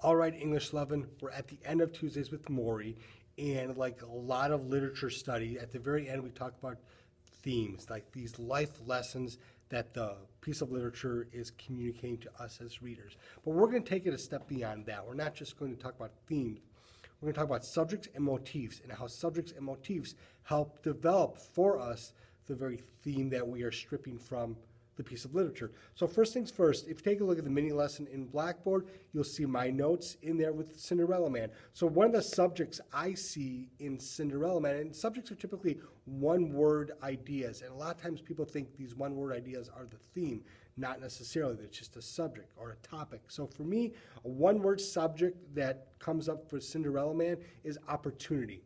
All right, English 11, we're at the end of Tuesdays with Maury, and like a lot of literature study, at the very end we talk about themes, like these life lessons that the piece of literature is communicating to us as readers. But we're going to take it a step beyond that. We're not just going to talk about themes. We're going to talk about subjects and motifs, and how subjects and motifs help develop for us the very theme that we are stripping from the piece of literature. So first things first, if you take a look at the mini lesson in Blackboard, you'll see my notes in there with Cinderella Man. So one of the subjects I see in Cinderella Man, and subjects are typically one-word ideas, and a lot of times people think these one-word ideas are the theme. Not necessarily, it's just a subject or a topic. So for me, a one-word subject that comes up for Cinderella Man is opportunity.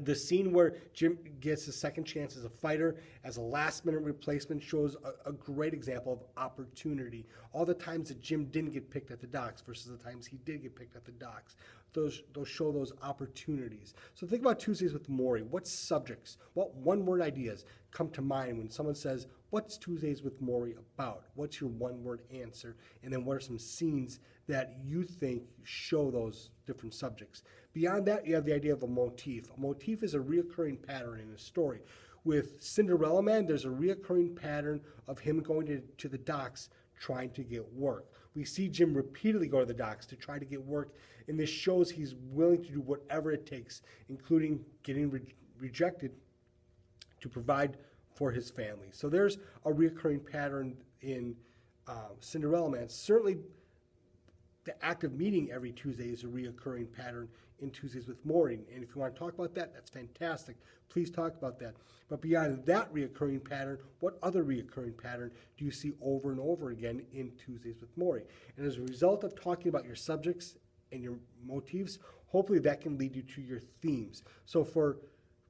The scene where Jim gets a second chance as a fighter, as a last-minute replacement, shows a great example of opportunity. All the times that Jim didn't get picked at the docks versus the times he did get picked at the docks. Those show those opportunities. So think about Tuesdays with Maury. What subjects, what one-word ideas come to mind when someone says, what's Tuesdays with Maury about? What's your one-word answer? And then what are some scenes that you think show those different subjects? Beyond that, you have the idea of a motif. A motif is a reoccurring pattern in a story. With Cinderella Man, there's a reoccurring pattern of him going to the docks trying to get work. We see Jim repeatedly go to the docks to try to get work, and this shows he's willing to do whatever it takes, including getting rejected to provide for his family. So there's a reoccurring pattern in Cinderella Man. Certainly, the act of meeting every Tuesday is a reoccurring pattern in Tuesdays with Maury. And if you want to talk about that, that's fantastic. Please talk about that. But beyond that reoccurring pattern, what other reoccurring pattern do you see over and over again in Tuesdays with Maury? And as a result of talking about your subjects and your motifs, hopefully that can lead you to your themes. So for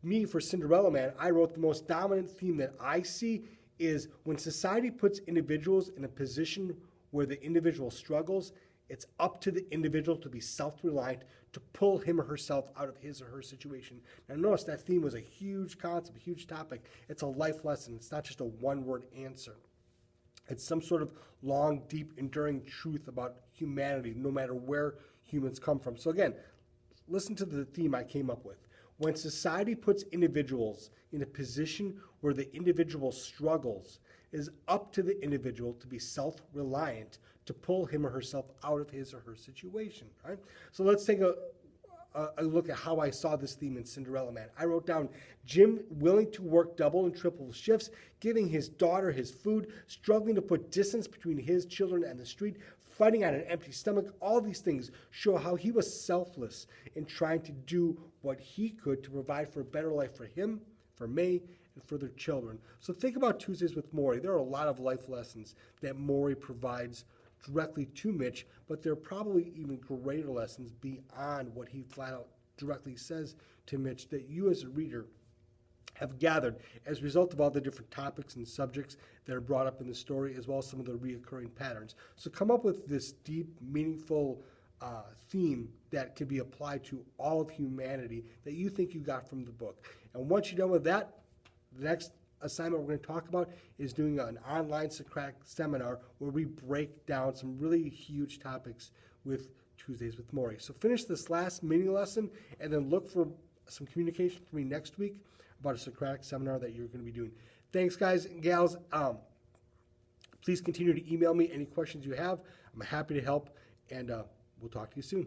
me, for Cinderella Man, I wrote the most dominant theme that I see is when society puts individuals in a position where the individual struggles, it's up to the individual to be self-reliant, to pull him or herself out of his or her situation. Now notice that theme was a huge concept, a huge topic. It's a life lesson. It's not just a one-word answer. It's some sort of long, deep, enduring truth about humanity, no matter where humans come from. So again, listen to the theme I came up with. When society puts individuals in a position where the individual struggles, it is up to the individual to be self-reliant, to pull him or herself out of his or her situation. Right? So let's take a look at how I saw this theme in Cinderella Man. I wrote down Jim willing to work double and triple shifts, giving his daughter his food, struggling to put distance between his children and the street, fighting on an empty stomach. All these things show how he was selfless in trying to do what he could to provide for a better life for him, for May, and for their children. So think about Tuesdays with Maury. There are a lot of life lessons that Maury provides directly to Mitch, but there are probably even greater lessons beyond what he flat out directly says to Mitch that you as a reader have gathered as a result of all the different topics and subjects that are brought up in the story, as well as some of the reoccurring patterns. So come up with this deep, meaningful theme that can be applied to all of humanity that you think you got from the book. And once you're done with that, the next assignment we're going to talk about is doing an online Socratic seminar where we break down some really huge topics with Tuesdays with Maury. So finish this last mini lesson and then look for some communication from me next week about a Socratic seminar that you're going to be doing. Thanks, guys and gals. Please continue to email me any questions you have. I'm happy to help, and we'll talk to you soon.